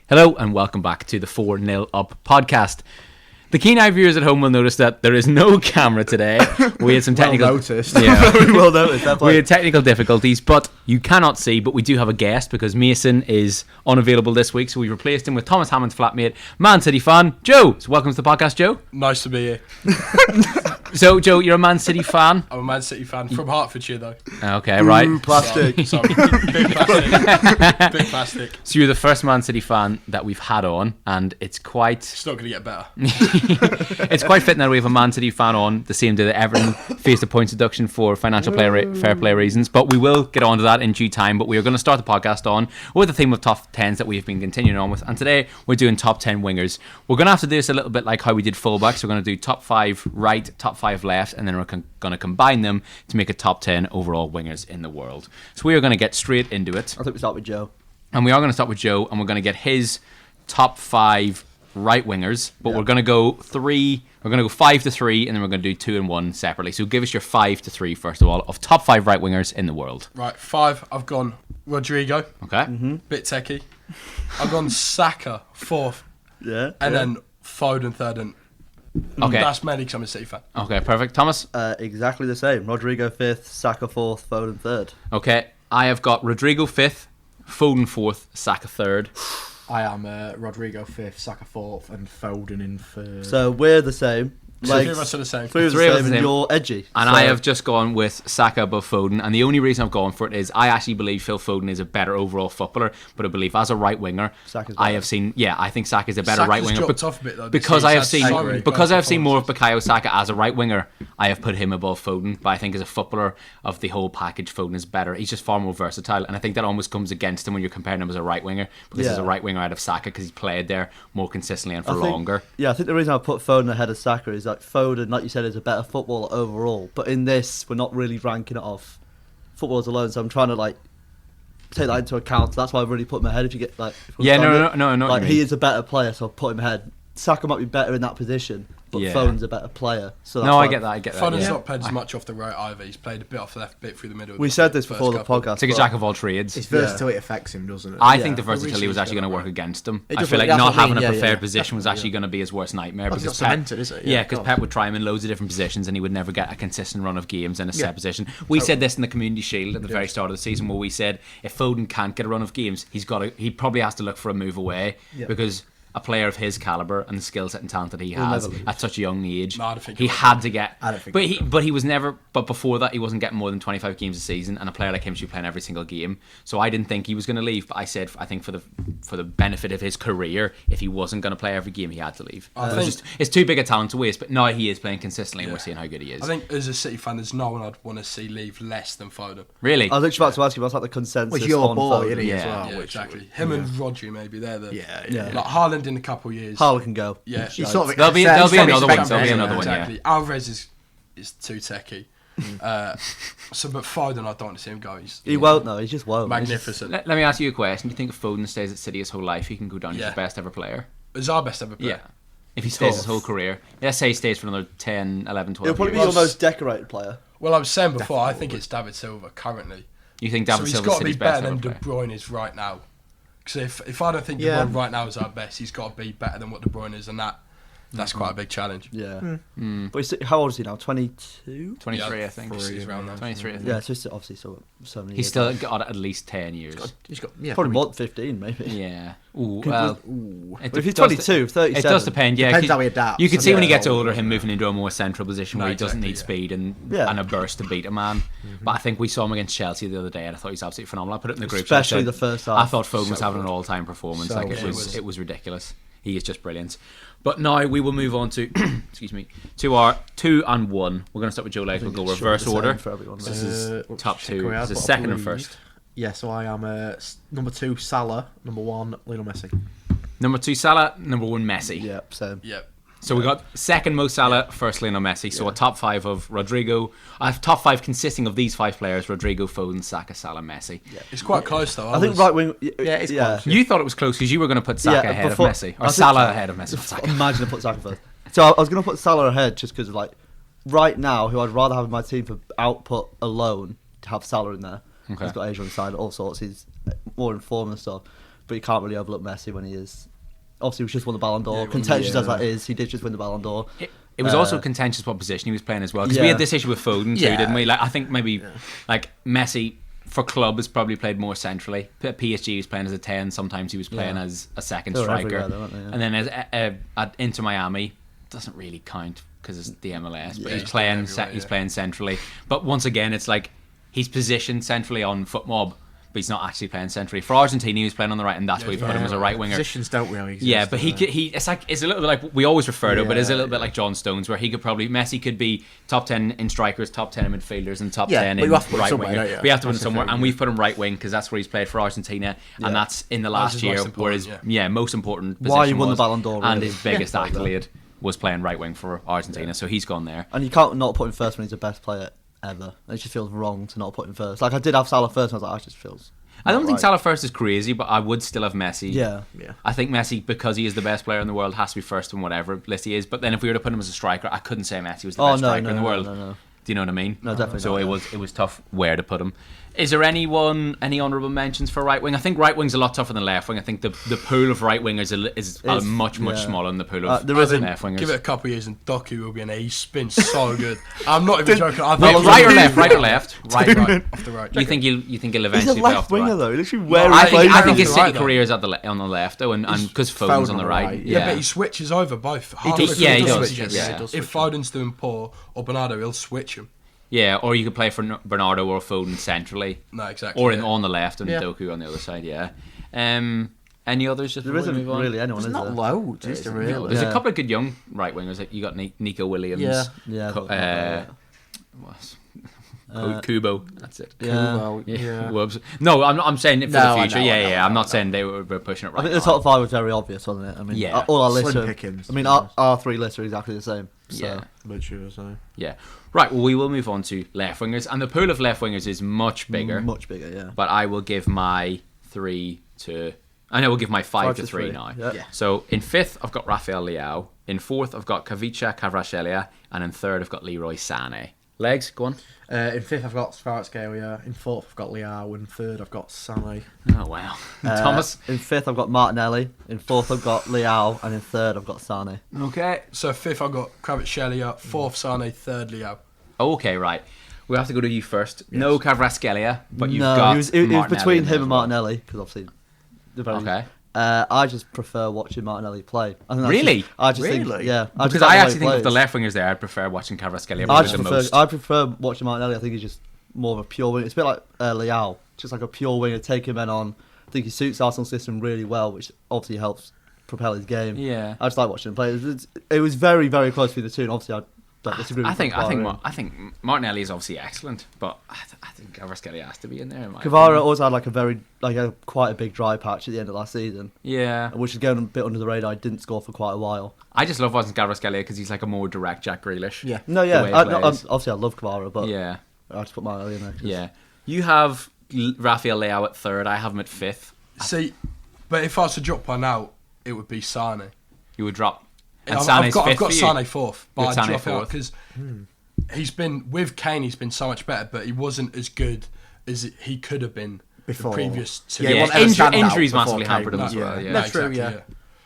Hello and welcome back to the 4-0 Up podcast. The keen eye viewers at home will notice that there is no camera today. We had some technical Well noticed. We had technical difficulties, but you cannot see. But we do have a guest because Mason is unavailable this week, so we replaced him with Thomas Hammond's flatmate, Man City fan Joe. So welcome to the podcast, Joe. Nice to be here. So Joe, you're a Man City fan. I'm a Man City fan from Hertfordshire, though. Okay, right. Plastic. Sorry. Big plastic. Big plastic. So you're the first Man City fan that we've had on, and it's quite. It's not going to get better. It's quite fitting that we have a Man City fan on the same day that Everton faced a points deduction for financial fair play reasons. But we will get on to that in due time. But we are going to start the podcast on with the theme of top 10s that we've been continuing on with. And today we're doing top 10 wingers. We're going to have to do this a little bit like how we did fullbacks. We're going to do top 5 right, top 5 left, and then we're going to combine them to make a top 10 overall wingers in the world. So we are going to get straight into it. I think we start with Joe. And we are going to start with Joe, and we're going to get his top 5 right wingers, but we're going to go 5 to 3, and then we're going to do 2 and 1 separately. So give us your 5 to 3 first of all of top 5 right wingers in the world. Right, 5. I've gone Rodrigo. Okay. Bit techie. I've gone Saka 4th. Yeah. And then Foden 3rd. And Okay. that's mainly because I'm a City fan. Okay, perfect. Thomas? Exactly the same. Rodrigo 5th, Saka 4th, Foden 3rd. Okay. I have got Rodrigo 5th, Foden 4th, Saka 3rd. I am Rodrigo 5th, Saka 4th, and Foden in 3rd. So we're the same. So 3 of us are the same. Three of Three of the us same, the and same. you're edgy. And So- I have just gone with Saka above Foden. And the only reason I've gone for it is I actually believe Phil Foden is a better overall footballer. But I believe as a right winger, Saka's I better. have seen, I think Saka is a better Saka's right winger. dropped off a bit, though, this Because season. I have That's seen, so many because bad I have seen more of performances. Bukayo Saka as a right winger, I have put him above Foden. But I think as a footballer of the whole package, Foden is better. He's just far more versatile. And I think that almost comes against him when you're comparing him as a right winger. Because he's a right winger out of Saka because he's played there more consistently and for longer. Yeah, I think the reason I put Foden ahead of Saka is like Foden, like you said, is a better footballer overall. But in this, we're not really ranking it off footballers alone. So I'm trying to like take that into account. So that's why I really put him ahead. If you get like, if Yeah, we're no, trying no, no. like he is a better player, so I'll put him ahead. Saka might be better in that position, but Yeah. Foden's a better player. So that's No, why I get that. Foden's Yeah. not played as much off the right either. He's played a bit off the left, bit through the middle. We said this before the First couple. podcast. It's like a but- jack of all trades. His versatility affects him, doesn't it? I Yeah. think the versatility recently was he's actually going done to it work right. against him. It I does feel work- like that's not what I having mean, a yeah, preferred yeah. position was actually going to be his worst nightmare. Well, it's Because got cemented, is it? Yeah, Yeah, because of Pep course. would try him in loads of different positions and he would never get a consistent run of games in a set Yeah. position. We said this in the Community Shield at the very start of the season where we said if Foden can't get a run of games, he probably has to look for a move away because a player of his caliber and the skill set and talent that he has never leave. at such a young age, No, I don't think he he will. had to get. I don't think But he he was never. But before that, he wasn't getting more than 25 games a season, and a player like him should be playing every single game. So I didn't think he was going to leave. But I said I think for the benefit of his career, if he wasn't going to play every game, he had to leave. It's too big a talent to waste. But now he is playing consistently, and we're seeing how good he is. I think as a City fan, there's no one I'd want to see leave less than Foden. Really. I was actually about to ask you what's like the consensus Well, it's your on boy, Foden. isn't he, as Yeah. well? Yeah, which- exactly. Him and Rodri, maybe they're the Yeah. like Haaland in a couple of years. Haaland can go. Yeah, He's sort of There'll be accepts- another one. expected, There'll be isn't another it? one. Yeah. exactly. Alvarez is too techie. But Foden, I don't want to see him go. He's He won't though. He just won't. magnificent. Let me ask you a question. Do you think if Foden stays at City his whole life, he can go down as Yeah. the best ever player? He's our best ever player. Yeah. If he stays his Tough. whole career. Let's say he stays for another 10, 11, 12 He'll probably be years. your most decorated player. Well, I was saying before, I think it's David Silva currently. You think So David he's Silva's got to be City's best better ever than De player? Bruyne is right now. Because if I don't think De Yeah. Bruyne right now is our best, he's got to be better than what De Bruyne is, and that's quite a big challenge. Yeah. But how old is he now? 22? 23, Yeah, I think. he's around there. 23, I think. Yeah, so it's obviously so many. He's years still left. got at least 10 years. He's got probably more than 15, maybe. Yeah. Ooh, Could- well. But if he's 22, 37. It does depend, yeah. Depends 'cause how he adapts. You can see when he Yeah. gets older, him moving into a more central position where No, he doesn't need exactly, speed and Yeah. a burst to beat a man. But I think we saw him against Chelsea the other day, and I thought he was absolutely phenomenal. I put it in the group chat, Especially I said, the first half. I thought Foden was So having an good. all-time performance. So Like good. it was ridiculous. He is just brilliant. But now we will move on to, excuse me, to our 2 and 1. We're going to start with Joe Legs. We'll go It's reverse the same order. for everyone. This is let's top check 2. where I This is put, I second and believe. first. Yeah, so I am number 2, Salah. Number 1, Lionel Messi. Number 2, Salah. Number 1, Messi. Yep, same. Yep. So we got second most Salah, first Lionel Messi. So a top 5 of Rodrigo. Top 5 consisting of these 5 players: Rodrigo, Foden, Saka, Salah, Messi. It's quite close though. I think right wing. Yeah, it's yeah. close. You thought it was close because you were going to put Saka ahead before- of Messi, I or think- Salah ahead of Messi. not Saka. Imagine I put Saka first. So I was going to put Salah ahead just because, like, right now, who I'd rather have in my team for output alone to have Salah in there. Okay. He's got Asia on the side, all sorts. He's more informed and stuff. but you can't really overlook Messi when he is. Obviously, he just won the Ballon d'Or. Yeah, he won- Contentious as yeah. that is, he did just win the Ballon d'Or. It was also contentious what position he was playing as well, because we Yeah. had this issue with Foden too, Yeah. didn't we? Like I think maybe like Messi for club has probably played more centrally. PSG he was playing as a 10. Sometimes he was playing Yeah. as a second They were striker, everywhere though, weren't they? Yeah. and then at Inter Miami doesn't really count because it's the MLS. But Yeah, he's he's playing playing everywhere, he's yeah. playing centrally. But once again, it's like he's positioned centrally on FootMob, but he's not actually playing centrally. For Argentina, he was playing on the right, and that's why we put him as a right winger. Positions don't really exist. Yeah, but do they? he it's a little bit like we always refer to it, but it's a little bit Yeah. like John Stones, where he could probably Messi could be top 10 in strikers, top 10 in midfielders, and top Yeah, 10 but in you have to put him right somewhere, winger. don't you? We have to put him That's the somewhere, thing, and yeah. we've put him right wing because that's where he's played for Argentina, and that's in the last his year, most important, whereas yeah. most important Why he position won the was, Ballon d'Or, and really. his biggest Yeah. accolade was playing right wing for Argentina, so he's gone there. And you can't not put him first when he's the best player ever. It just feels wrong to not put him first. Like I did have Salah first, and I was like, that just feels. I don't not think right. Salah first is crazy, but I would still have Messi. Yeah. Yeah. I think Messi, because he is the best player in the world, has to be first in whatever list he is. But then if we were to put him as a striker, I couldn't say Messi was the Oh best no, striker no, in the no, world. no. Do you know what I mean? No, definitely So not, it yeah. was tough where to put him. Is there any honourable mentions for right wing? I think right wing's a lot tougher than left wing. I think the pool of right wingers is much yeah. smaller than the pool of there is a- left wingers. Give it a couple of years and Doku will be an A. He's been so good. I'm not even joking. I Wait, think right or left? Right or left? Right. Right, off the right. You think he'll eventually He's a play off left the right? winger though. Literally No, where I he think- plays. I think his Right, City though. career is on the left though, and because Foden's on the right. Yeah, Yeah, but he switches over both. does- yeah, he does, switches. yeah. He does If switch over. Foden's doing poor or Bernardo, he'll switch him. yeah. Or you could play for Bernardo or Foden centrally, No, exactly. or yeah. on the left and Yeah. Doku on the other side. Yeah. Any others? Just There before we isn't move on? really anyone, There's is not there? loads, is there really? There's Yeah. a couple of good young right wingers. Like you got Nico Williams. Yeah. Yeah. Co- but- what's- Uh, Kubo. That's it. Yeah. Kubo, Yeah. yeah. Whoops. No, I'm saying it for No, the I future. know, Yeah, I know, yeah. I'm I not know. saying they were pushing it right I think the now. top five was very obvious, wasn't it? I mean, Yeah. all our Slim lists are. pickings, I mean, to be our, honest. our three lists are exactly the same. So. Yeah. Literally, so. Yeah. Right. Well, we will move on to left wingers, and the pool of left wingers is much bigger. Much bigger, yeah. But I will give my 3 to. I know we'll give my 5 to 3 now. Yeah. Yeah. So in fifth, I've got Rafael Leao. In fourth, I've got Kavicha Kvaratskhelia, and in third, I've got Leroy Sané. Legs, go on. In fifth, I've got Kvaratskhelia. In fourth, I've got Leao. In third, I've got Sané. Oh wow, Thomas. In fifth, I've got Martinelli. In fourth, I've got Leao. And in third, I've got Sane. Okay. So fifth, I've got Kvaratskhelia. Fourth, Sane. Third, Leao. Okay, right. We have to go to you first. No Kvaratskhelia, but you've no, got it was Martinelli between in there him as and well. Martinelli, because obviously. they're very- Okay. I just prefer watching Martinelli play. I think that's Really? Just, I just think, Really? yeah. Because just like I the way actually he think of the plays. left wingers there, I'd prefer watching Kvaratskhelia I probably just the prefer. most. I prefer watching Martinelli. I think he's just more of a pure winger. It's a bit like Leao, just like a pure winger, taking men on. I think he suits Arsenal's system really well, which obviously helps propel his game. Yeah. I just like watching him play. It was very, very close between the two, and obviously I don't disagree with I think Martinelli is obviously excellent, but I think Kvaratskhelia has to be in there. In my Kvara opinion. always had like quite a big dry patch at the end of last season, Yeah. which is going a bit under the radar. He didn't score for quite a while. I just love watching Kvaratskhelia because he's like a more direct Jack Grealish. Yeah. No, The yeah, way he plays. obviously I love Kvara, but Yeah. I just put Martinelli in there. 'cause- Yeah. You have Rafael Leao at third. I have him at fifth. See, but if I was to drop one out, it would be Sane. You would drop. And I've Sané's got fifth for you? Sane fourth, but You I'd have Sané drop it out fourth. because he's been with Kane. He's been so much better, but he wasn't as good as he could have been Before. the previous two. Yeah, he Yeah, wasn't ever stand out injuries before massively Kane. hampered him No, as well. Yeah. That's true, yeah.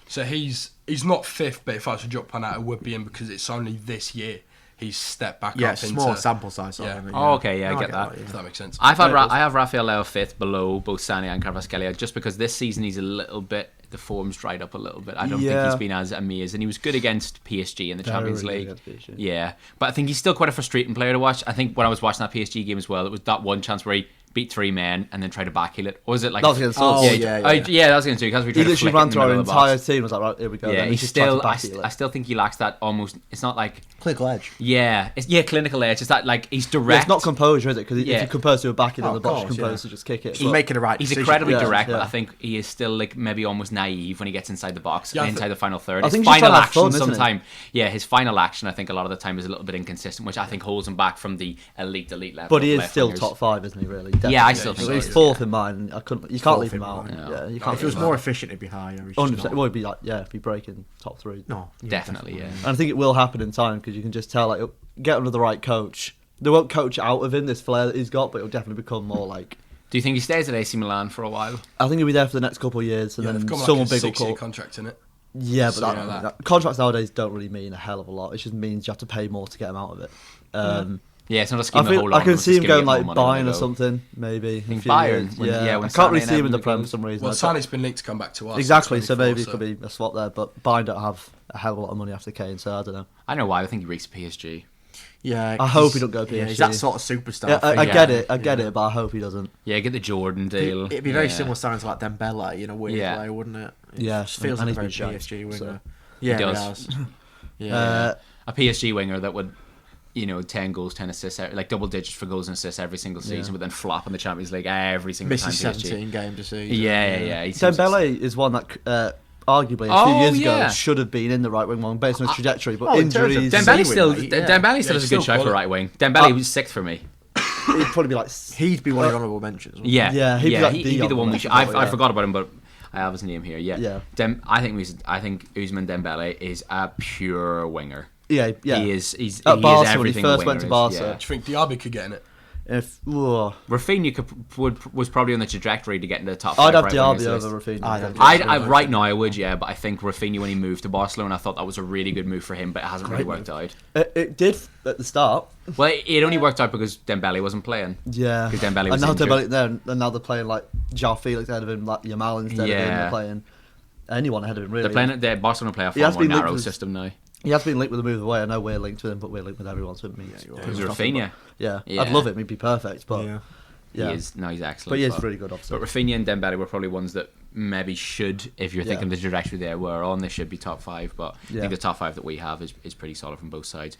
So he's not fifth, but if I was to drop one out, it would be him because it's only this year he's stepped back Yeah, up small into. sample size. Yeah. Isn't it? Oh, okay, yeah, I No, get that. If that makes sense. I Yeah, it does. have Rafael Leao fifth below both Sané and Kvaratskhelia just because this season he's a little bit, the form's dried up a little bit. I don't think Yeah. he's been as amazing. He was good against PSG in the Champions Very League. good against PSG. Yeah, but I think he's still quite a frustrating player to watch. I think when I was watching that PSG game as well, it was that one chance where he beat 3 men and then tried to backheel it. Or was it like... That was against us. Oh, yeah, yeah, I- yeah. yeah, that was against you because we He tried to literally flick it ran in the through our middle of the box. entire team. Was like, right, here we go. Yeah, then. he's just tried to still. back it. I still think he lacks that almost. It's not like. Clinical edge. Yeah, clinical edge. It's that like he's Yeah, direct. it's not composure, is it? Because Yeah. if you compose to a back, then Oh, the of box course, composed yeah. to just kick it. He's But- making the right He's decision. incredibly Yeah, direct, but yeah. I think he is still like maybe almost naive when he gets inside the box, Yeah, I inside thi- the final third. I His think he's just final trying to have action fun, isn't he? sometime, yeah, his final action I think a lot of the time is a little bit inconsistent, which I think holds him back from the elite level. But he of is left still wingers. top 5, isn't he? Really? Yeah, I Definitely. still think So he he's is, fourth yeah. in mine. You can't leave him in out. mine. Yeah, you No. can't. If he was leave him more out. efficient, it'd be higher. He's just 100%. not. It would be like, yeah, be breaking top 3. No, yeah, Definitely, yeah. And I think it will happen in time because you can just tell, like, get under the right coach. They won't coach out of him this flair that he's got, but it'll definitely become more like Do you think he stays at AC Milan for a while? I think he'll be there for the next couple of years, and Yeah, they've then got like someone a big will 6-year call. contract in it. Yeah, but Something like that. contracts nowadays don't really mean a hell of a lot. It just means you have to pay more to get them out of it. Yeah, it's not a scheme I to feel hold I on. can it's a see him scheme to going get more like money when Bayern they or go. something, maybe. in a Think few Bayern? years. When- Yeah, yeah, when I can't really Sané see him in the and Prem everything for some reason. Well, I don't- Sané's been linked to come back to us. Exactly, so 24, maybe it could be a swap there, but Bayern don't have a hell of a lot of money after Kane, so I don't know. I know why. I think he reeks PSG. Yeah, I hope he don't go Yeah, he's PSG. that sort of superstar. Yeah, I Yeah. get it, I get Yeah. it, but I hope he doesn't. Yeah, get the Jordan deal. It'd be very Yeah. similar sounding to like Dembele, you know, weird Yeah. way, wouldn't it? It Yeah, just feels and like a very he's been PSG shanked, winger. so. Yeah, He he does. has. Yeah. A PSG winger that would, 10 goals, 10 assists, like double digits for goals and assists every single season, Yeah. but then flop in the Champions League every single Misses time. PSG. 17 games a season. Yeah. He seems- Dembele is one that arguably a Oh, few years yeah. ago should have been in the right wing one based on his trajectory, but Oh, in terms of injuries. Dembele- Dembele still, Anyway, yeah. Dembele still Yeah, has a he's good still shout for quality. right wing. Dembele was sixth for me. He'd probably be like. He'd be one of the honourable mentions. wouldn't Yeah, Yeah, he'd be like he'd be Dion the one on we that should. level, I yeah. forgot about him, but I have his name here. Yeah, Yeah. I think Ousmane Dembele is a pure winger. Yeah, yeah. He is. He's At he is Barca when he everything a first winger went to is, Barca. yeah. Do you think Diaby could get in it? Rafinha was probably on the trajectory to get into the top five. I'd have right Diaby wingers list. over Rafinha. I'd have I right now I would, yeah, but I think Rafinha when he moved to Barcelona, I thought that was a really good move for him, but it hasn't really worked out. It did at the start. Well, it only worked out because Dembele wasn't playing. Yeah. 'Cause Dembele and was now injured. Dembele there, and now they're playing like João Felix ahead of him, like Yamal instead of him. Yeah. They're playing anyone ahead of him, really. They're playing. Barcelona play a He far has more been linked narrow with- system now. He has been linked with the move away. I know we're linked with him, but we're linked with everyone, so it means. Who's Rafinha? Yeah. Yeah. I'd love him. He'd be perfect, but Yeah. yeah. He is. No, he's excellent. But he is really good, obviously. But Rafinha and Dembele were probably ones that maybe should, if you're thinking Yeah. the trajectory they were on, they should be top five. But I Yeah. think the top five that we have is pretty solid from both sides.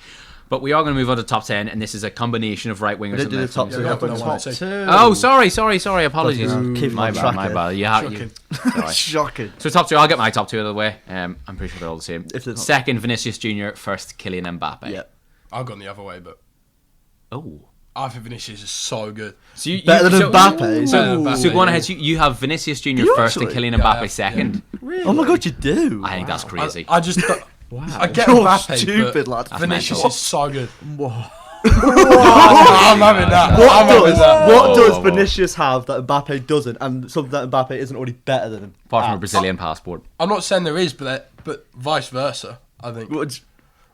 But we are going to move on to top 10, and this is a combination of right wingers We and did do the left top wingers. two. Yeah, Yeah, we but don't top want to. Oh, sorry. Apologies. Keep My on bad. track My here. bad. Shocking. Sorry. Shocking. So top two, I'll get my top two out of the way. I'm pretty sure they're all the same. If they're not- Second, Vinicius Junior. First, Kylian Mbappe. Yeah. I've gone the other way, but Oh. I think Vinicius is so good. So you, Better than so, Mbappe. Better than Mbappe, So go on yeah. ahead. So you have Vinicius Junior You first and actually? Kylian Yeah, Mbappe yeah. second. Oh my god, you do. I think that's crazy. I just. Wow. I get You're Mbappe, stupid, but lad. Vinicius mental. is so good. Whoa. I'm having that. I'm having that. What does whoa. Vinicius have that Mbappe doesn't, and something that Mbappe isn't already better than him? Apart from a Brazilian passport. I'm not saying there is, but vice versa. I think. What?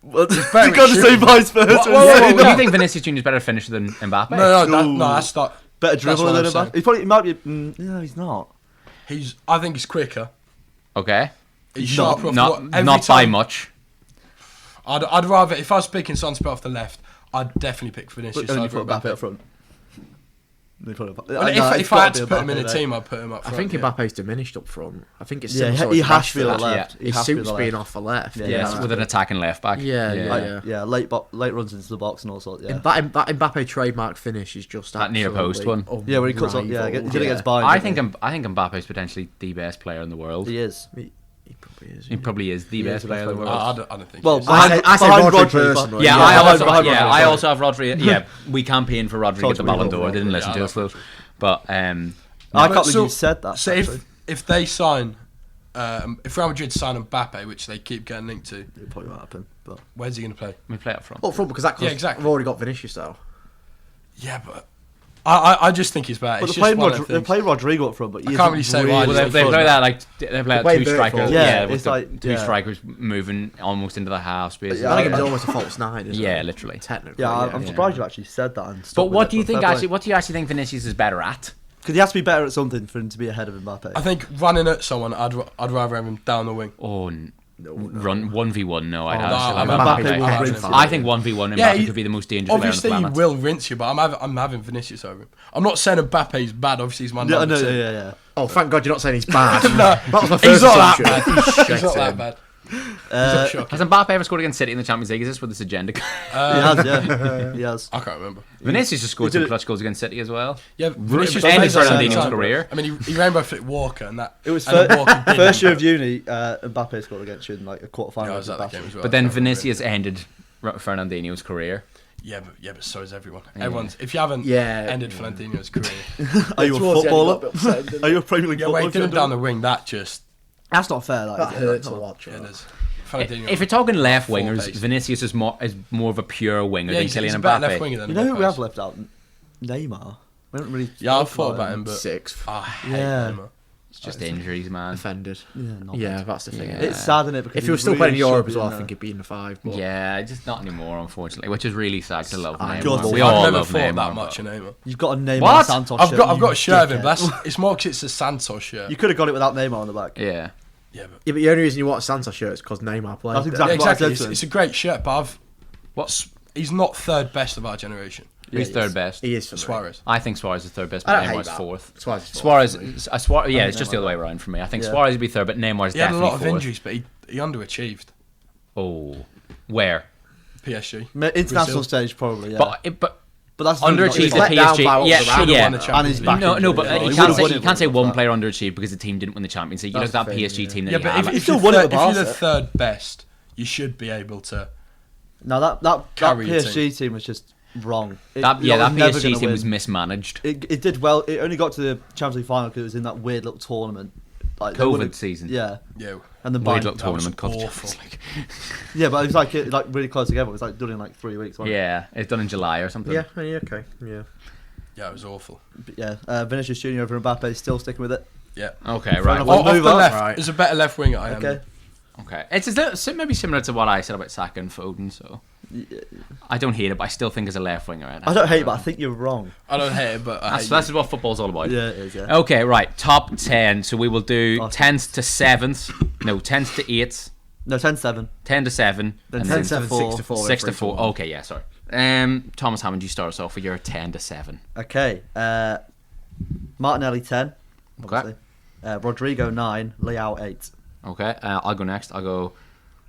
You very got to say stupid. vice versa. What- and what- say what- Do that. you think Vinicius Junior is better finisher than Mbappe? No, that's not. Better That's dribbler what than I'm saying. Mbappe? He probably he might be. No, he's not. I think he's quicker. Okay. He's sharper. Not every by time- much. I'd rather, if I was picking someone to put off the left, I'd definitely pick Vinicius But only over put Mbappe Mbappe. up front. Only put Mbappe- Well, I know, if it's I gotta had be to put him in Mbappe a there. team, I'd put him up I front. think yeah. Mbappe's diminished up front. I think it's Yeah, similar he sort of has to be the Rashford. left. Yeah. He He has to be suits the being left. off the left. Yeah, Yes, yeah. with an attacking left back. Yeah, late runs into the box and all sorts. Yeah, And that Mbappe trademark finish is just That near post absolutely one. yeah, where he cuts up. Yeah, he unrivaled. did it against Bayern. I didn't think Mbappe is potentially the best player in the world. he is. He probably is. He probably is the He is best the player best in the player. world. I don't think. Well, he is. I say behind Rodri Rodri, personally. Yeah, Yeah, I behind also, Rodri. I also have Rodri. Yeah, we campaigned for Rodri to get the Rodri, Ballon d'Or. They didn't yeah, listen I to love us though. Rodri. But I But can't so- believe you said that. So actually. if they sign, if Real Madrid sign Mbappe, which they keep getting linked to, It probably won't happen. But where's he going to play? we play up front. Up front because that Yeah, exactly. I've already got Vinicius though. Yeah, but I just think he's better. But It's they just one of the they things. play Rodrigo up front, but I can't really say why. Well, they play that like they play Way two vertical. strikers. Yeah, Yeah, with it's the like- two yeah. strikers moving almost into the half space. Yeah, I think I- he's almost a false nine. Isn't Yeah, it? literally. Technically. yeah, I'm yeah. surprised you actually said that. And But what do you think actually? What do you actually think Vinicius is better at? Because he has to be better at something for him to be ahead of Mbappe. I think running at someone, I'd rather have him down the wing. Oh, run 1v1. No, I'd no, have Mbappe Mbappe. will I- rinse you. I think 1v1 Yeah, Mbappe he- could be the most dangerous Obviously, player he on the planet. will rinse you, but I'm having Vinicius over him. I'm not saying Mbappe's bad. Obviously, he's my yeah, number no, two. yeah. Oh, thank God you're not saying he's bad. No, That was my first he's not that assumption. bad. He's Shit not that him. bad. Uh, Shocking. Has Mbappe ever scored against City in the Champions League? Is this where this agenda? he has, yeah, he has. I can't remember. Vinicius just scored He did some it- clutch goals against City as well. Yeah, Vinicius ended plays at the same Fernandinho's time. career. I mean, he rainbow flicked Walker and that. It was and Walker didn't. first year of uni. Mbappe scored against you in like a quarter Yeah, final. I was at that game as well. But then I can't remember Vinicius it. ended Fernandinho's career. Yeah, but so is everyone. Everyone's. If you haven't Yeah. ended Fernandinho's career, Are you a Towards the end, footballer? he got a bit upset, didn't Are you a Premier League yeah, wait, footballer? he did him down the wing. That just That's not fair. That is it? hurts to Come on. watch. yeah, it that. is. Fernandinho. If you're talking left Full wingers, pace. Vinicius is more of a pure winger yeah, than he's a Kylian better left Mbappe. winger than You know who we Mbappe have is. left out? Neymar. We haven't really. Yeah, I've spoke thought about him, but 6th. I hate Yeah. Neymar. It's just injuries, man. Offended. Yeah, not Yeah, that's the thing. Yeah. It's sad, isn't it? Because If he was still really playing in Europe should as be well, in I think there. he'd be in the 5. But Yeah, just not anymore, unfortunately, which is really sad to love I Neymar. God, We I've all never love thought Neymar. that much of Neymar. You've got a Neymar What? Santos I've shirt. got you a shirt of him. dickhead. It's more 'cause it's a Santos shirt. You could have got it without Neymar on the back. Yeah. Yeah, but yeah, but the only reason you want a Santos shirt is because Neymar played. That's there. exactly yeah, what I exactly. said to him. It's a great shirt, but What's he's not third best of our generation. Yeah, who's he third is. best? He is for me. Suarez. I think Suarez is third best, I but don't hate Neymar's that. fourth. Suarez is fourth Suarez, for me. yeah, I it's think just the Neymar. other way around for me. I think Yeah. Suarez would be third, but Neymar's He had a definitely lot of fourth. injuries, but he underachieved. Oh, where? PSG. International Brazil. stage, probably. Yeah. But that's underachieved really at not let down PSG. by what Yeah, was around. Should've yeah. won the And Champions he's League. back. No, but Yeah, you he can't would've say won you it can't say with one that. player underachieved because the team didn't win the Champions League. You That's look at the that thing, PSG yeah. team that Yeah, you but have. if still you're won it with if you're the Barca. third best, you should be able to. No, that Carry your PSG team was just wrong. that you're that never PSG gonna team was win. mismanaged. It did well. It only got to the Champions League final because it was in that weird little tournament. Like, they COVID would've- season. Yeah, Yeah, and then Weird Bayern. little was tournament called the awful. Champions League. Yeah, but it was like really close together. It was like done in like 3 weeks. Wasn't it? Yeah, it's done in July or something. Yeah, okay, yeah. yeah, it was awful. But yeah. Vinicius Junior over Mbappe still sticking with it. Yeah. Okay, right. enough. Well, Off the move on. left, Right. there's a better left winger. I am. Okay. okay. It's maybe similar to what I said about Saka and Foden. So I don't hate it, but I still think as a left winger. I don't hate it, but I think you're wrong. I don't hate it, but I hate That's what football's all about. Yeah, it is. Yeah. Okay, right. Top 10. So we will do Oh, 10th to 7th. No, 10th to 8th. No, 10-7. 10 to 7. Then and 10 then 7, 6 to 4. 6 to 4. Okay, yeah, sorry. Thomas Hammond, you start us off with your 10 to 7. Okay. Martinelli 10. Okay. Obviously. Rodrigo 9. Leao 8. Okay, I'll go next. I'll go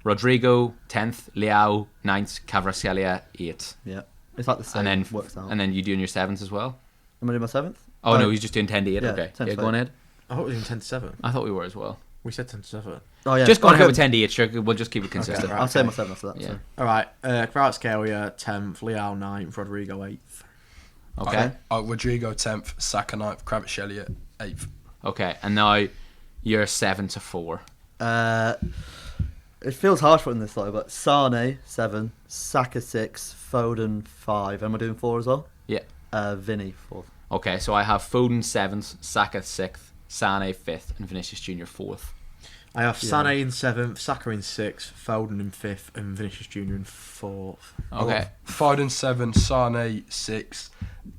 Rodrigo 10th, Leao 9th, Kvaratskhelia 8th. Yeah. It's like the same. And then works out. and then you doing your 7th as well? Am I doing my 7th? Oh, no, he's just doing 10 to 8. Yeah, Okay. 10 Yeah, to go on 8. ahead. I thought it was in 10 to 7. I thought we were as well. We said 10 to 7. Oh yeah. Just go on Okay. ahead with 10 to 8, sure. We'll just keep it consistent. right. I'll say Okay. my 7 after that. Yeah. So. Alright, Kvaratskhelia 10th, Leao 9th, Rodrigo 8th. Okay. Rodrigo 10th, Saka 9th, Kvaratskhelia 8th. Okay, and now you're 7 to 4. It feels harsh putting this though, but Sane 7, Saka 6, Foden 5. Am I doing 4 as well? Yeah. Vinny 4th. Okay, so I have Foden 7th, Saka 6th, Sane 5th, and Vinicius Junior 4th. I have Yeah. Sané in 7th, Saka in 6th, Foden in 5th, and Vinicius Junior in 4th. Okay. Foden 7, Sane 6,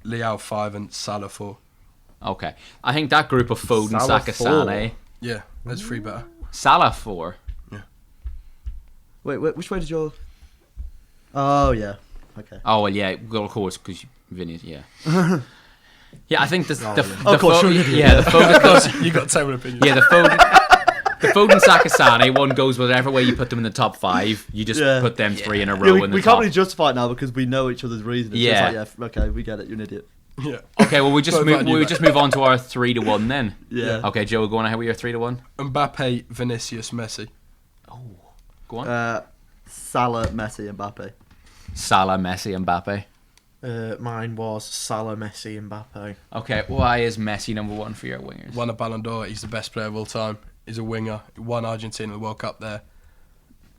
Leao 5, and Salah 4. Okay. I think that group of Foden, Salah Saka, 4. Sane, Yeah, there's 3 better. Salah 4. Wait, which way did your? Oh yeah. Okay. Oh well, yeah, well, of course, because Vinny, yeah. Yeah, I think the Oh, the, yeah. the Of course, Fo- you're an yeah, the Foden, You got to tell an opinion. yeah, the Foden, Saka, Sane one goes whatever way you put them in the top 5. You just Yeah. put them 3 in a Yeah, row we in the we top. can't really justify it now because we know each other's reasons. Yeah. It's like, yeah. Okay, we get it. You're an idiot. Yeah. Okay, well we just What move about you, we mate? just move on to our 3 to 1 then. Yeah. Okay, Joe, go on ahead with your 3 to 1. Mbappe, Vinicius, Messi. Go on. Salah, Messi, Mbappe. Salah, Messi, and Mbappe. Mine was Salah, Messi, Mbappe. Okay, why is Messi number 1 for your wingers? Won a Ballon d'Or. He's the best player of all time. He's a winger. He won Argentina the World Cup there.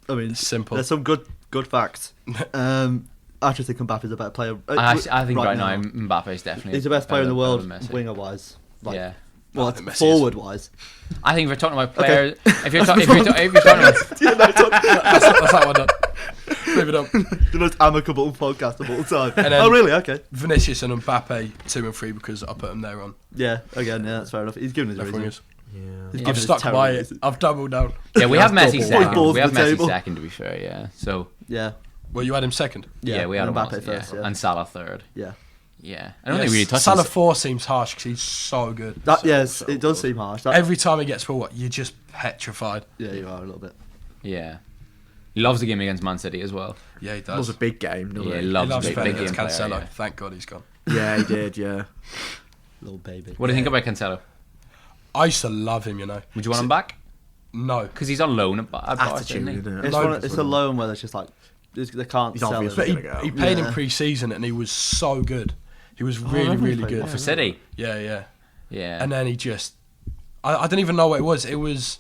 I mean, Simple. there's some good facts. I actually think Mbappe's a better player. I think right now Mbappe is definitely he's the best player in the better world, than Messi. winger wise. Like, Yeah. Well, I think Messi is. forward wise. I think if we're talking about Okay. players, if you're talking about That's that one done. Leave it up. The most amicable podcast of all time. And then- Oh really? Okay. Vinicius and Mbappe 2 and 3 because I put them there on Yeah. Again, yeah, that's fair enough. He's given his left reason. wingers. Yeah. He's Yeah. given I've his stuck terrible by it. reason. I've doubled down. yeah, we have Messi Balls second. on We have the Messi table. second to be fair. Yeah. So Yeah. Well, you had him second. yeah, we had and him Mbappe on, first. yeah. Yeah. And Salah third. Yeah. Yeah, I don't think we really touched Salah on 4 seems harsh because he's so good. That yes, it does seem harsh. That, Every time he gets for what, you're just petrified. yeah, you are a little bit. Yeah, he loves the game against Man City as well. Yeah, he That was does. a big game, doesn't Yeah, he it? He loves, loves big, playing big game against player. Cancelo. Yeah. Thank God he's gone. Yeah, he did, yeah. Little baby. What do you think about Cancelo? I used to love him, you know. Would you want him back? No. Because he's on loan at Barca, Attitude, isn't he? isn't it? It's, No, it's a loan where it's just like they can't He's sell obvious, it. But he, gonna go. he played Yeah. in pre-season and he was so good. He was really, remember he really played, good. For City. Yeah, yeah. Yeah. And then he just... I don't even know what it was. It was...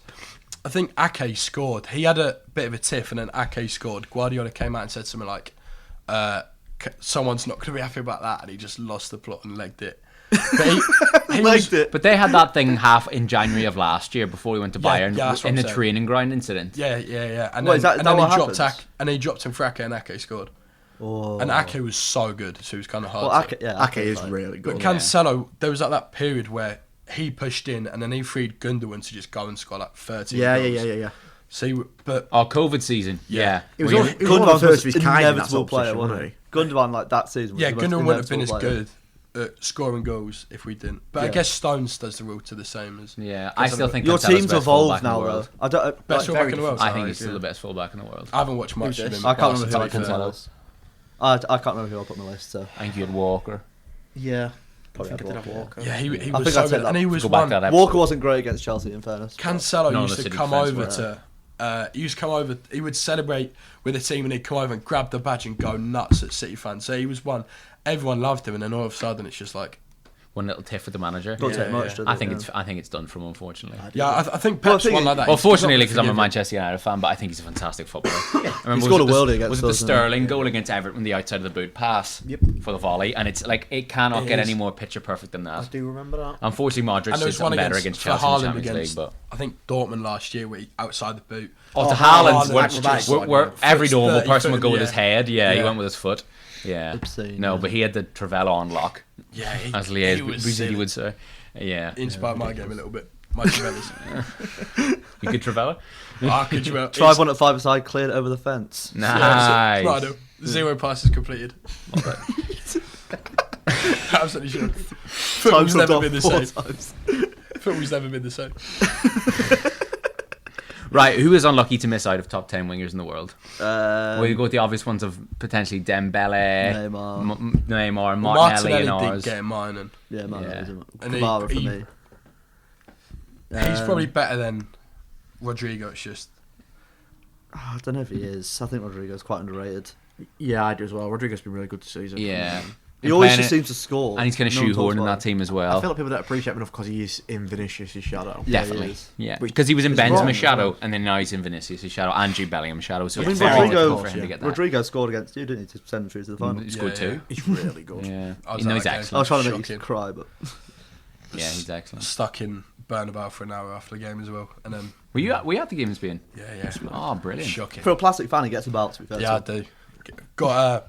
I think Ake scored. He had a bit of a tiff and then Ake scored. Guardiola came out and said something like, someone's not going to be happy about that. And he just lost the plot and legged it. But he was, Legged it. But they had that thing half in January of last year before we went to Yeah, Bayern yeah, that's what in I'm the saying. training ground incident. yeah. And What, then, is that and then he what dropped happens? and he dropped him for Ake, and Ake scored. Oh. And Ake was so good, so he was kind of hard. Well, to- Ake is like- really good. But Cancelo, there was like that period where he pushed in, and then he freed Gundogan to just go and score like 13 goals. So, but Oh, COVID season. Yeah. It was Well, all- you- it was one of the Gundogan first of his kind in that inevitable sort of player, position, wasn't wasn't he? Gundogan, like that season. Was yeah, the most Gundogan would have been as inevitable player. good at scoring goals if we didn't. But I Yeah. guess Stones does the rule to the same as. Yeah, I still think Your Cancelo's team's best fullback evolved in the now, world. though. I don't. Best like, fullback in the world. I think he's Sorry, still the best fullback in the world. I haven't watched much of him. I can't remember who I Barca, put to on be my fair. list. I can't remember who I put on my list. So I think you had Walker. Yeah. probably I think I did have Walker. Yeah, he I was think so I'd say good, that. and he was Go back one. to that episode. Walker wasn't great against Chelsea, in fairness. but- Cancelo No, used the to City come defence over were- to. He used to come over. He would celebrate with the team, and he'd come over and grab the badge and go nuts at City fans. So he was one. Everyone loved him, and then all of a sudden, it's just like, One little tiff with the manager. Don't take Yeah, much, yeah. does I it? think Yeah. I think it's done from, unfortunately. yeah, I think Well, I Pep's think one it- like that. Well, He's fortunately, not because I'm a forgiven. Manchester United fan, but I think he's a fantastic footballer. I remember, scored was a it worldie against Was it the us, didn't he? Sterling goal against Everton, the outside of the boot pass for the volley? And it's like, it cannot It get is. any more picture perfect than I that. do remember that. Unfortunately, Modric And there did was one something better against for Chelsea in the Haaland Champions League, against, but... I think Dortmund last year, where he outside the boot. Oh, to Haaland, Haaland, that's just- where every Foot's normal 30 person foot would go in with the his air. head. Yeah, he Yeah. went with his foot. Yeah. Obscene, No, yeah. but he had the Trevella on lock, Yeah, as he Liège was Brazili silly. would say. Yeah. He inspired my game a little bit. My Trevellers. You good Trevella? Could you Tried one at 5-a-side, cleared it over the fence. Nice. Right, 0 passes completed. Absolutely sure. Football's Times never off been the 4 same. times. Football's never been the same. Right, who is unlucky to miss out of top 10 wingers in the world? Um, We go with the obvious ones of potentially Dembele, Neymar. Neymar, Martinelli, Martinelli and did ours. get mine, and Yeah, man, Yeah. that was And Kamara for he- me. he's probably better than Rodrigo. It's just I don't know if he is. I think Rodrigo's quite underrated. Yeah, I do as well. Rodrigo's been really good this season. Yeah. He And always playing just it- seems to score. And he's kind of No one talks shoehorned in about that it. team as I well. feel like people don't appreciate him enough because he is in Vinicius' shadow. Yeah, he Definitely. is. Yeah. Which Because he was in is wrong Benzema's as shadow, well. and then now he's in Vinicius' shadow and Jude Bellingham's shadow. So I mean, it's very Rodrigo, difficult for him to get that. Rodrigo scored against you, didn't he, to send him through to the final? He scored Yeah, two. He's really good. Yeah. I was No, at he's that game. I was excellent. trying to make you Shocking. cry, but Yeah, he's excellent. stuck in Bernabeu for an hour after the game as well, and then Were you at the game in Spain? yeah. Oh, brilliant. Shocking. for a plastic fan, he gets about, to be fair. Yeah, I to do. Got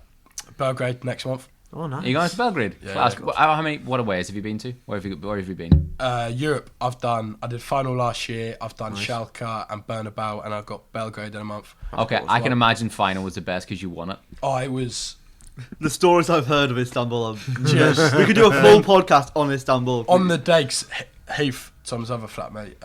Belgrade next month. Oh, nice. Are you going to Belgrade? Yeah, Class. yeah. How many? What aways have you been to? Where have you been? Europe, I did final last year. I've done Schalke and Bernabeu, and I've got Belgrade in a month. Okay, course, I can well. imagine final was the best because you won it. Oh, it was The stories I've heard of Istanbul, are we could do a full podcast on Istanbul. on the day. 'Cause Heath, Tom's other flatmate,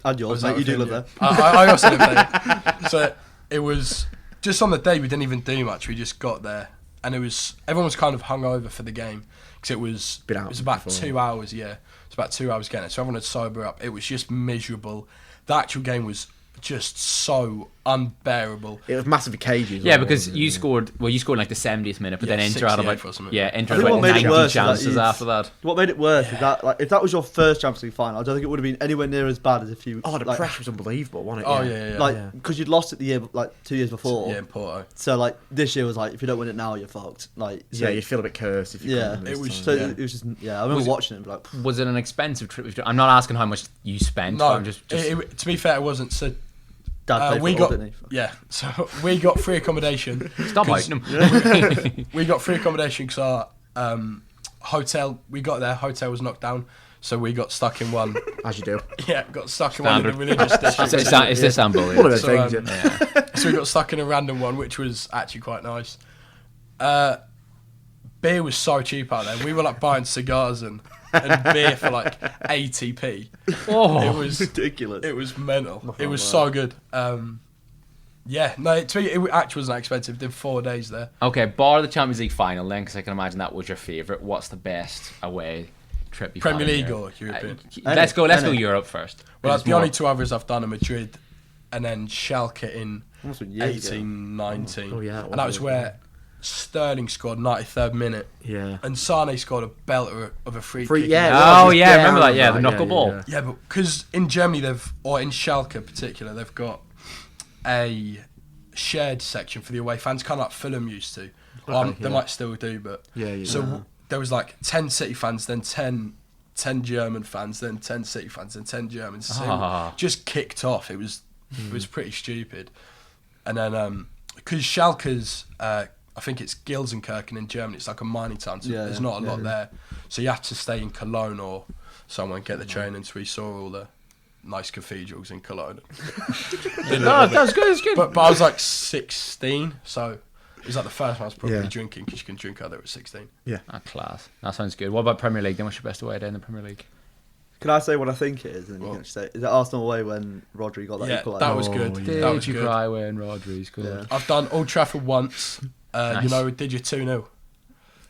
And yours, was mate. out You do with live him, there. yeah. I also live there. So it was just on the day we didn't even do much. We just got there, and everyone was kind of hungover for the game because it was Been out about before. 2 hours. Yeah, it's about 2 hours getting it. So everyone had sober up. It was just miserable. The actual game was just so unbearable. It was massive cages. Yeah, as well, because wasn't it? you scored. Well, you scored in like the 70th minute, but Yeah, then Inter had 68 about or something. Inter I had think about what made it 90 worse is that chances he's- after that. What made it worse is that, like, if that was your first Champions League final, I don't think it would have been anywhere near as bad as if you. Oh, the like, pressure was unbelievable, wasn't it? Oh yeah. Like, because you'd lost it the year, like 2 years before. Yeah, in Porto. So, like, this year was like, if you don't win it now, you're fucked. Like, so, Yeah, you'd feel a bit cursed if you Yeah. couldn't win It this was- time. So Yeah. it was just, I remember Was it- watching it and be like, Was it an expensive trip? I'm not asking how much you spent. No, I'm just to be fair, it wasn't. So Dad paid we for it all, got didn't he? yeah. So we got free accommodation. stop 'cause outing him. We got free accommodation because our hotel. We got there. Hotel was knocked down, so we got stuck in one. As you do. Yeah, got stuck in one of the Standard. religious districts. It's Istanbul. One of Yeah. those So, things, um, So we got stuck in a random one, which was actually quite nice. Beer was so cheap out there. We were like buying cigars and beer for like 80p. Oh, It was Ridiculous. it was mental. It was so good. Yeah, no, to me, it actually wasn't that expensive. Did 4 days there. okay. Bar the Champions League final then, because I can imagine that was your favourite. What's the best away trip you've Premier had in League Europe? or European? Let's go Any. Europe first. Well, It's the more- only two others I've done are Madrid and then Schalke in Must have been years ago. 18, 19. Oh, yeah, and that was where Sterling scored 93rd minute Yeah. and Sane scored a belter of a free kick. Yeah. Oh well, yeah, I remember down, that. Yeah, the right, knuckle ball. yeah. Yeah, but because in Germany or in Schalke in particular, they've got a shared section for the away fans, kind of like Fulham used to. They yeah. might still do, but Yeah, yeah. so there was like 10 City fans, then 10 German fans, then 10 City fans, then 10 Germans. So it just kicked off. It was pretty stupid. And then because Schalke's, I think it's Gelsenkirchen in Germany. It's like a mining town. So there's not a lot there. So you have to stay in Cologne or somewhere and get the train. And so we saw all the nice cathedrals in Cologne. That's good. It's good. But I was like 16, so it was like the first time I was probably drinking, because you can drink out there at 16. Class. That sounds good. What about Premier League? Then what's your best away day in the Premier League? Can I say what I think it is? And then you can actually say, is it Arsenal away when Rodri got that equaliser? That was good. Did That was you good. cry when Rodri scored? Yeah. I've done Old Trafford once. Nice. You know, did you 2-0?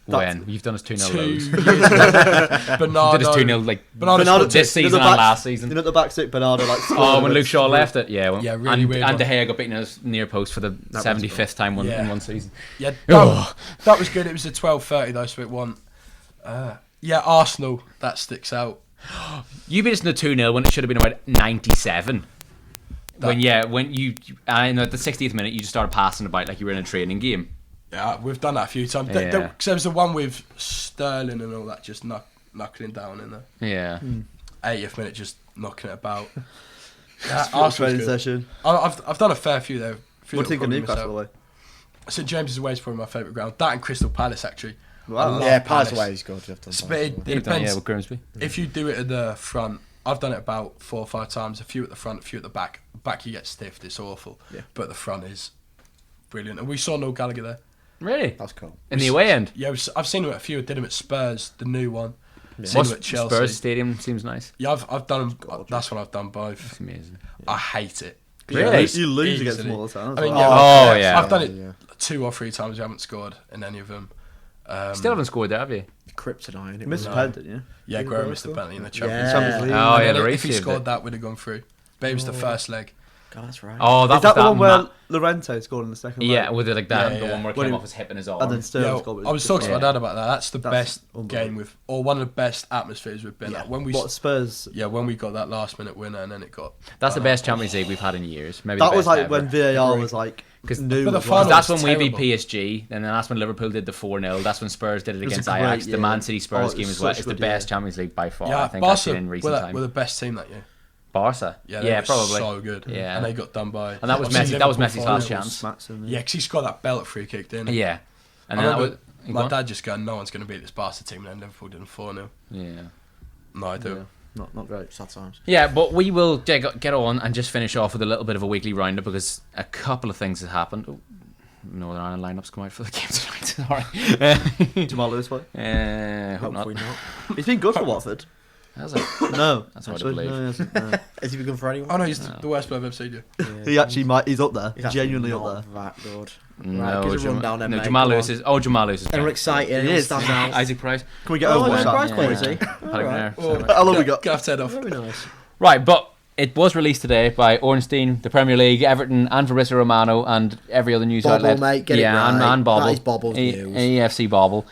When? You've done us 2-0 loads. Years ago. Bernardo. Did us 2-0 like Bernardo this season and last season. You know, the back stick, Bernardo like. Oh, when Luke Shaw left it, yeah. Yeah, really weird And one. De Gea got beaten as near post for the 75th time in one season. Yeah, that was good. It was a 12:30 though, so it won. Arsenal, that sticks out. You beat us in the 2-0 when it should have been about 97. When you at the 60th minute you just started passing about like you were in a training game. Yeah, we've done that a few times. Yeah. There was the one with Sterling and all that, just knuckling down in the Yeah. 80th minute, just knocking it about. Arsenal training session. I've done a fair few there. What do you think of Newcastle away? St James's away is probably my favourite ground. That and Crystal Palace actually. Wow. Yeah, Palace away is good. I've done But it depends. with Grimsby. If you do it at the front, I've done it about 4 or 5 times. A few at the front, a few at the back. Back you get stiffed. It's awful. Yeah. But the front is brilliant. And we saw Noel Gallagher there. Really? That's cool. In the away end? Yeah, I've seen him at a few. I did him at Spurs, the new one. Seen him at Chelsea. Spurs Stadium seems nice. Yeah, I've done them. That's when I've done both. It's amazing. I hate it. Really? You lose against Easily. smaller towns. I mean, Oh, yeah. I've done it 2 or 3 times. I haven't scored in any of them. Still haven't scored there, have you? Kryptonite. You missed a pen, didn't you? Yeah, Guerrero missed the penalty in the Champions Yeah. Champions League. Oh, yeah, And the if race he saved scored it. that, would have gone through. But it was the first leg. God, that's right. Oh, that Is that was the one where ma- Llorente scored in the second leg? Yeah, with it like that, Yeah, the yeah. one where it When came he- off his hip and his arm. And then Sterling Yeah, scored. I was talking to my Yeah. dad about that. That's the best unbelievable. game or one of the best atmospheres we've been at. When we What Spurs? when we got that last minute winner and then it got. That's the best Champions League we've had in years. Maybe That the was best like ever. when VAR Agreed. was like 'Cause- new. but the as final- well. That's when was we beat terrible. PSG, and then that's when Liverpool did the 4-0. That's when Spurs did it was against a great Ajax. The year. Man City Spurs Oh, it game was as well. such It's a the good best year. Champions League by far. Yeah, I think I've seen Barca in recent time. were the best team that year. Barca. Yeah, they were probably. so good. Yeah. And they got done by. And that was obviously Messi. That was Liverpool Messi's last 4-0. chance. Smacks him, Yeah, because he scored that belt free kick, didn't he? Yeah. And I then that remember was. my dad just going, no one's going to beat this Barca team, and then Liverpool did 4-0. Yeah. No, I do. Yeah. Not great. Sad times. Yeah, but we will get on and just finish off with a little bit of a weekly roundup because a couple of things have happened. Oh, Northern Ireland lineups come out for the game tonight. Sorry. Jamal Lewis play? Hope not. Hopefully not. He's been good for Watford. Has it? No, That's hard to actually, believe. no, he hasn't, no. Has he been good for anyone? Oh no, he's the worst player I've ever seen you. He actually might. He's up there. He's actually Genuinely not up there. that good. No, Right, give us a rundown then, mate. Jamal Go Lewis on. is. Oh, Jamal Lewis is. And we're excited. He He is. stands out. Isaac Price. Can we get Oh, over yeah, that? Price Yeah. player, is he? Paddock Alright. Nair. How long we got? Gaff's head off. Very nice. Right, but it was released today by Ornstein, the Premier League, Everton, and Fabrizio Romano, and every other news Bobble, outlet. mate, get it yeah, right. and Bobble. That is Bobble's news. EFC Bobble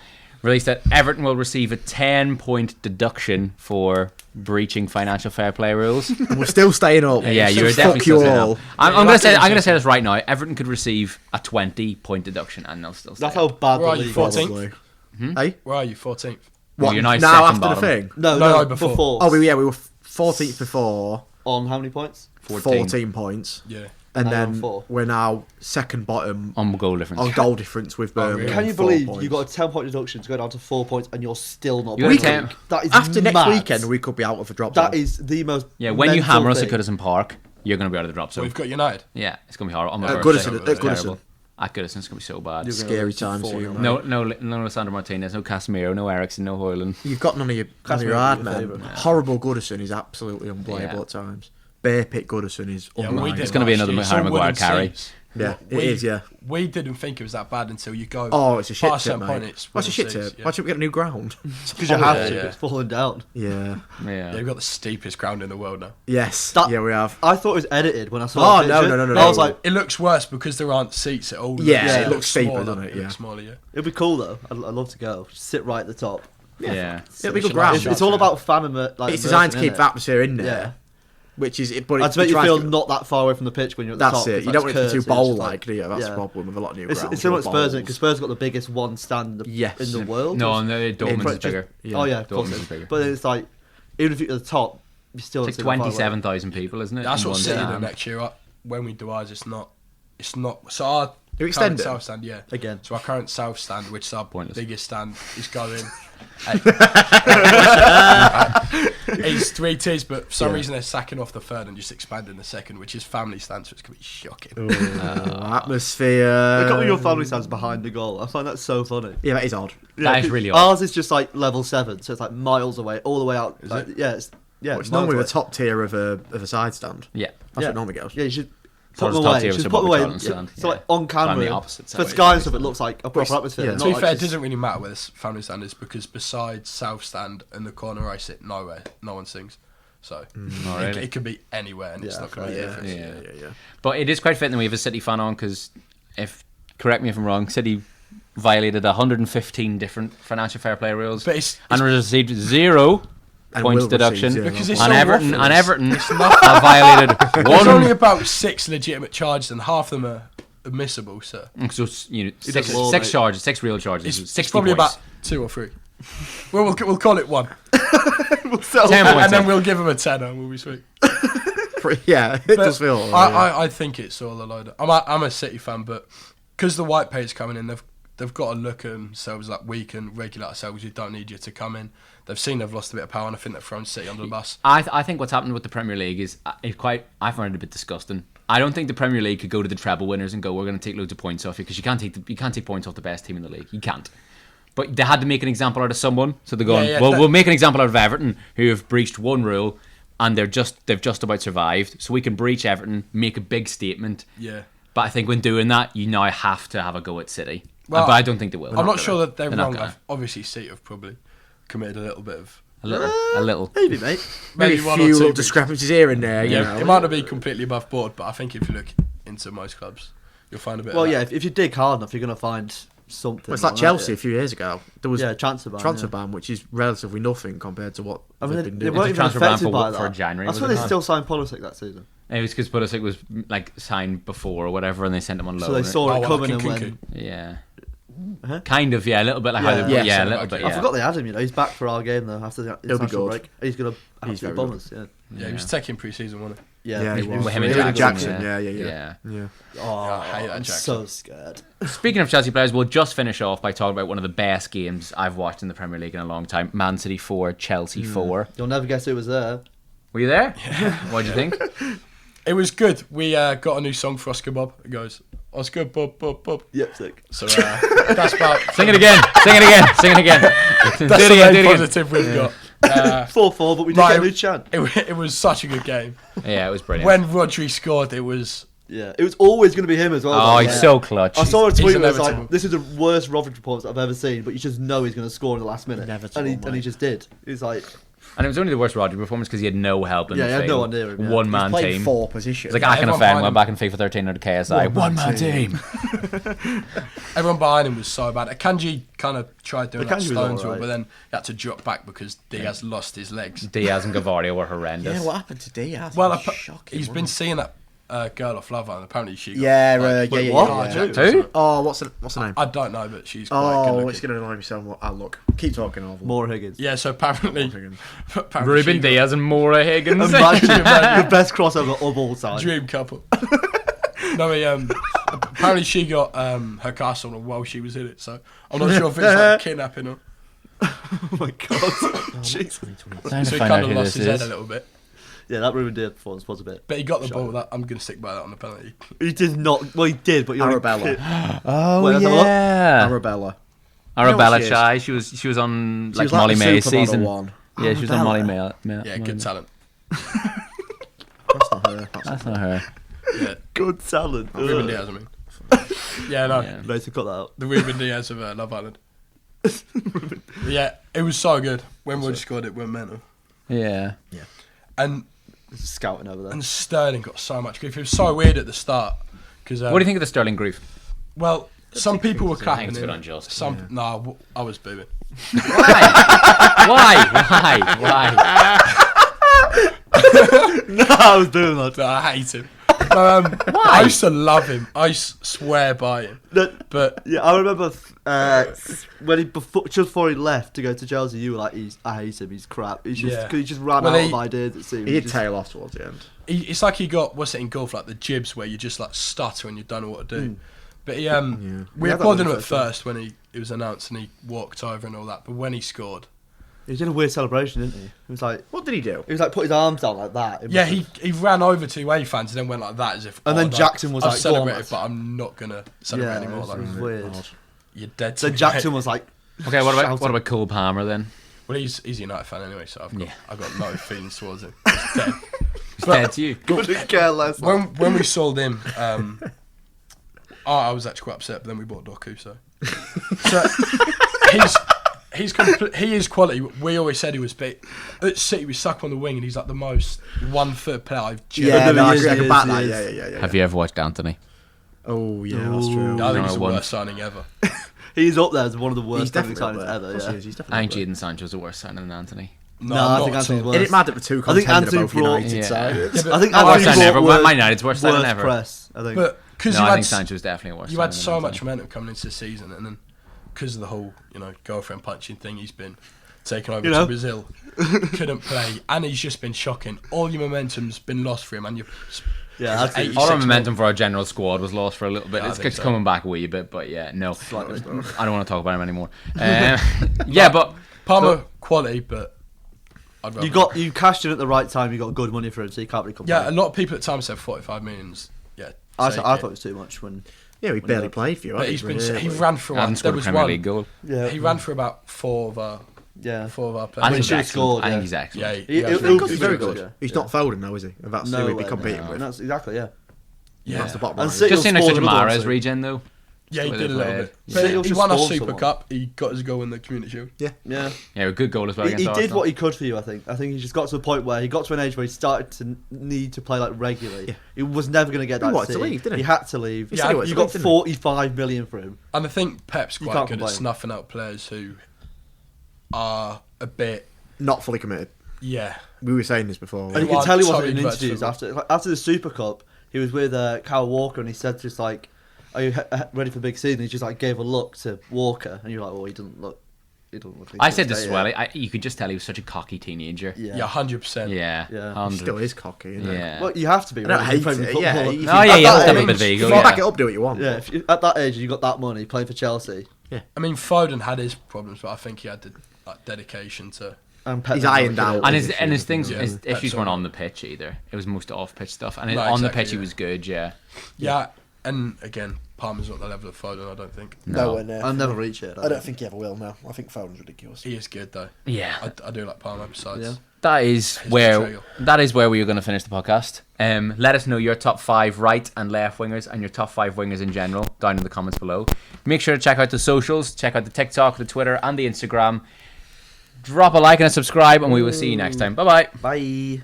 released that Everton will receive a 10-point deduction for breaching financial fair play rules. And we're still staying up. Yeah, So you're fuck definitely you still saying all. that. I'm going to say this right now. Everton could receive a 20-point deduction, and they'll still stay. That's how bad the Where are you, league 14th? was. Probably. Hey? Where are you? 14th. Well, you're now now second after bottom. the thing? No, No, no, before. before. Oh, we were 14th before. On how many points? 14 points. Yeah. And And then on 4. we're now second bottom On goal difference. on goal difference with Birmingham. really? Can you 4 believe points. you got a 10-point deduction to go down to 4 points and you're still not? You got winning? 10. That is After next mad. weekend, we could be out of a drop That zone. is the most. Yeah, when you mental hammer us at thing. Goodison Park, you're going to be out of the drop zone. We've got United. Yeah, it's going to be horrible. On my At birthday. Goodison, It's at Goodison. terrible. At Goodison, it's going to be so bad. Scary times for you, mate. No Sandro Martinez, no Casemiro, no Ericsson, no Hoyland. You've got none of your Casemiro hard would be men. your favourite. Horrible Goodison is absolutely unplayable Yeah. at times. Bear Pit Goodison is Yeah, unreal. we did It's gonna be last another year. It's Harry all Maguire wooden carry. seats. Yeah, it We- is, yeah. We didn't think it was that bad until you go. Oh, it's a shit past tip, that point, mate. it's What's a shit wooden tip? seats, Why should we get a new ground? Because you have Yeah, to. yeah. It's falling down. Yeah. Yeah. They've got the steepest ground in the world now. Yes. That- Yeah, we have. I thought it was edited when I saw. Oh, the no, picture. no, no, And I was no. like, It looks worse because there aren't seats at all. Yeah, it looks steeper, smaller. doesn't it? Looks Yeah. smaller, yeah. it'd be cool though. I'd love to go. Just sit right at the top. Yeah. It'll be good Should ground. like It's all about fan like. It's designed to immersion, keep the innit? atmosphere in there. Yeah. which is but And to make you feel not that far away from the pitch when you're at the That's top. it. It's You like don't want it to be too curves, it's just bowl-like, do you? That's the problem with a lot of new grounds. It's similar to Spurs, because Spurs got the biggest one stand Yes. in the world. No, Dortmund's is bigger. Oh yeah, of course Dortmund's it is is. bigger. But it's like, even if you're at the top, you still It's see like the far away. 27,000 people, isn't it? That's in what one City do stand? next year. Right? When we do ours, it's not. So our You extend current it? south stand, yeah. Again. So our current south stand, which is our Pointless. biggest stand, is going. It's 3 tiers, but for some reason they're sacking off the third and just expanding the second, which is family stand, so it's gonna be shocking. Atmosphere. Look at your family stands behind the goal. I find that so funny. Yeah, that is odd. That is 'cause really odd. Ours is just like level 7, so it's like miles away, all the way out. Is like, it? Yeah, it's It's miles normally away. the top tier of a side stand. Yeah. That's Yeah. what normally goes. Yeah, you should So put it's them top away. tier, You so should what put them we away. call it, stand. So like Yeah. on So I'm camera, the opposite for side. Sky and stuff, it looks like a proper atmosphere. yeah. not To be like fair, it just- doesn't really matter where this family stand is because besides south stand and the corner I sit nowhere, no one sings. So Oh, really? it could be anywhere and it's Yeah, not going to be a fair, difference. Yeah. But it is quite fitting that we have a City fan on because, correct me if I'm wrong, City violated 115 different financial fair play rules But it's and received 0 And points will deduction. receive 0 Because it's And so Everton, waffles. and Everton It's not. have violated There's only one. about 6 legitimate charges and half of them are admissible, so So six does law, six mate. charges, 6 real charges, it's 60 probably points. about 2 or 3. Well, we'll call it 1. 10 And points. then we'll give them a 10 and we'll be sweet. Yeah, it But does feel. I think it's all a load of... I'm a City fan, but because the white paper's coming in, they've got to look at themselves like we can regulate ourselves. We don't need you to come in. They've seen they've lost a bit of power, and I think they've thrown City under the bus. I think what's happened with the Premier League is I find it a bit disgusting. I don't think the Premier League could go to the treble winners and go, we're going to take loads of points off you, because you can't take points off the best team in the league. You can't. But they had to make an example out of someone, so they're going, we'll make an example out of Everton, who have breached one rule, and they've just about survived. So we can breach Everton, make a big statement. Yeah. But I think when doing that, you now have to have a go at City. Well, but I don't think they will. I'm not sure that they're They're not wrong. gonna. Obviously, City have probably committed a little bit of... A little. Maybe, mate. Maybe a one or few two little breaches. discrepancies here and there. Yeah, You know. it might not be completely above board, but I think if you look into most clubs, you'll find a bit Well, of yeah, that. if you dig hard enough, you're going to find something. Well, it's like that, Chelsea yeah. a few years ago. There was Transfer ban. transfer yeah. ban, which is relatively nothing compared to what I mean, they've they, been they doing. weren't It's a even transfer ban affected for by what, that. for January, That's was why it? they still signed Pulisic that season. It was because Pulisic was like signed before or whatever, and they sent him on loan. So they saw Oh, it well, coming and Nkunku. went. Yeah. Huh? Kind of, yeah, a little bit like Yeah. how they, Yeah, yeah, a so little like- bit, I yeah. forgot they had him. He's back for our game though after the international good. break. He's going to He's absolutely very bomb us. Yeah. Yeah, he was taking pre-season, wasn't he? Yeah. Yeah, he he was. With him and Really Jackson, Jackson. yeah. Yeah. Oh, I hate that I'm Jackson. so scared. Speaking of Chelsea players, we'll just finish off by talking about one of the best games I've watched in the Premier League in a long time. Man City 4, Chelsea 4. You'll never guess who was there. Were you there? What do you think? It was good. We got a new song for Oscar Bob. It goes, Oscar Bob, Bob, Bob. Yep, sick. So that's about... Sing it again. Sing it again. Sing it again. That's do the it again. Do main it again. positive we've got. 4-4, but we did No, get a new chant. It was such a good game. Yeah, it was brilliant. When Rodri scored, it was... Yeah, it was always going to be him as well. Oh, though. he's Yeah. so clutch. I saw a He's tweet where it's inevitable. like, this is the worst Rodri performance I've ever seen, but you just know he's going to score in the last minute. Inevitable, And he mate. just did. He's like, And it was only the worst Rodri performance because he had no help in Yeah, the he had field. no one near him, yeah. One man Played team. 4 positions. It's like I can everyone offend behind went him- back in FIFA 13 under KSI. One man team. Everyone behind him was so bad. Akanji kind of tried doing that Akanji was Stones rule, alright. but then he had to drop back because Diaz lost his legs. Diaz and Gavardio were horrendous. Yeah, what happened to Diaz? Well, It was shocking, he's wasn't been it? seeing that girl off Love Island. Apparently she got, Yeah, like, yeah, what? yeah. carjacked or Who? something. Oh, what's the name? I don't know, but she's quite Oh, good it's looking. going to annoy me so much. I'll look. Keep talking, I'll more Higgins. Yeah, so apparently Higgins. Ruben she got Diaz and Maura Higgins. Imagine the best crossover of all time. dream couple. No, apparently she got her car stolen while she was in it, so I'm not sure if it's like kidnapping her. Oh my god. Jesus. Trying to So he find kind out of who lost this his head a is. little bit. Yeah, that Ruben Diaz performance was a bit. But he got the ball. That I'm going to stick by that on the penalty. He did not. Well, he did, but you Arabella. Oh, Wait, let's have a look. yeah. Arabella. Arabella she is? Chai. She was on She like was Molly the May's supermodel season. one. Yeah, she was on Molly Arabella. May. Yeah, good talent. That's not her. That's not her. Yeah, Good talent. Ruben Diaz, I mean. Yeah, no. Yeah. Nice to cut that out. The Ruben Diaz of Love Island. Yeah, it was so good. When Wood scored it, went mental. Yeah. And There's a scouting over there. Sterling got so much grief. It was so weird at the start. Cause, What do you think of the Sterling grief? Well, some people were I think clapping it's a bit him. unjust. No, I was booing. Why? Why? No, I was doing that. No, I hate him. I used to love him. I swear by him. But Yeah, I remember when just before he left to go to Chelsea, you were like, I hate him. He's crap. He's just Yeah. because he just ran Well, out he- of ideas. It seemed He did just, tail off towards the end. it's like he got what's it in golf, like the jibs where you just like stutter and you don't know what to do. But he We we had that applauded one him at first, first when it was announced and he walked over and all that. But when he scored, he did a weird celebration, didn't he? It was like What did he do? put his arms down like that. It yeah, was- he ran over to away fans and then went like that as if. And then no, Jackson was I've like, "Go on, celebrated, lads." but I'm not gonna celebrate yeah, anymore. it Like, was weird. you're dead. To Then me, Jackson mate. was like, Okay, what shouting. about Cole Palmer then? Well, he's a United fan anyway, so Yeah. I've got no feelings towards him. He's dead. He's dead to you. couldn't care less. When we sold him, I was actually quite upset, but then we bought Doku, so he is quality. We always said he was big. At City, we suck on the wing, and he's like the most 1 foot player I've. Yeah, no, I he is, can he back is, that. he Yeah, is. yeah. Have you ever watched Anthony? Oh, yeah, that's true. I think he's the one. worst signing ever. He's up there as one of the He's worst definitely up signings there. ever. Of course Yeah. he is, he's I definitely think up there. Jadon Sancho's a worse signing than Anthony. No, No, I I'm think not Anthony's at all. worse. Isn't it mad that the two I think contenders Anthony are both brought- United Yeah. sides? Yeah, but I think I Worst Anthony signing ever. brought Man United's worst signing worst ever. press. I think. But because No, you I had think Sancho's definitely worse. you had signing so than much Anthony. momentum coming into the season, and then because of the whole girlfriend punching thing, he's been taken over You know? to Brazil, couldn't play, and he's just been shocking. All your momentum's been lost for him, and you're Yeah, that's it. 86 All our mil. momentum for our general squad was lost for a little bit. Yeah, I It's think so. coming back a wee bit, but yeah, no. Slightly. I don't want to talk about him anymore. Yeah, but Palmer quality, but I'd rather You cashed in at the right time. You got good money for him, so you can't really complain. yeah. A lot of people at times said 45 millions. Yeah, I take thought it. it was too much when. Yeah, he barely played for you. But hasn't he's been really? he ran for I haven't there scored a was Premier one. League goal. Yeah, He ran for about four of our Yeah, players. I think he's should have excellent. scored, I think yeah. he's excellent. Yeah, He- has he'll- been He's He'll very be good, good. yeah. He's not Foden now, is he? And that's no who he'd way, be competing no. with. That's exactly yeah. That's the bottom And line. City- Just seeing like He'll such a score another Mahrez one, regen though. Yeah, he Still did a little played. bit. Yeah. But He'll he just won our score Super someone. Cup. He got his goal in the Community Shield. Yeah. Yeah, a good goal as well He against did Arsenal. what he could for you, I think. I think he just got to the point where he got to an age where he started to need to play like regularly. Yeah. He was never going to get He that. wanted to City. leave, didn't he? He had to leave. He said he you wanted to got leave, didn't he? 45 million for him. And I think Pep's You quite can't good at complain. snuffing out players who are a bit, Not fully committed. yeah. We were saying this before. And you Well, can tell he wasn't sorry, in but interviews for- after the Super Cup. He was with Kyle Walker, and he said just like, "Are you ready for the big season?" He just like gave a look to Walker, and you're like, "Well, he doesn't look." He doesn't look. I said this as well. You could just tell he was such a cocky teenager. Yeah, 100%. Yeah. Yeah. He 100. still is cocky, isn't he? Yeah. Well, you have to be. I don't right? You're hate playing it, football. yeah. Oh If yeah, At you have that to have a age- bit of ego. you Yeah. back it up, do what you want. Yeah, if you, at that age, you got that money playing for Chelsea. I mean, Foden had his problems, but I think he had the dedication to. And Pep He's didn't ironed look at out. it. And his things, Yeah. his That's issues all weren't right. on the pitch either. It was most off pitch stuff, and No, on the exactly, pitch he yeah. was good. Yeah. Yeah, and again, Palmer's not the level of Foden, I don't think. Nowhere near. I'll never reach it. I don't think he ever will now. I think Foden's ridiculous. He is good though. Yeah. I do like Palmer besides. Yeah. That is His where betrayal. we are going to finish the podcast. Let us know your top 5 right and left wingers and your top 5 wingers in general down in the comments below. Make sure to check out the socials, check out the TikTok, the Twitter, and the Instagram. Drop a like and a subscribe, and we will see you next time. Bye bye. Bye.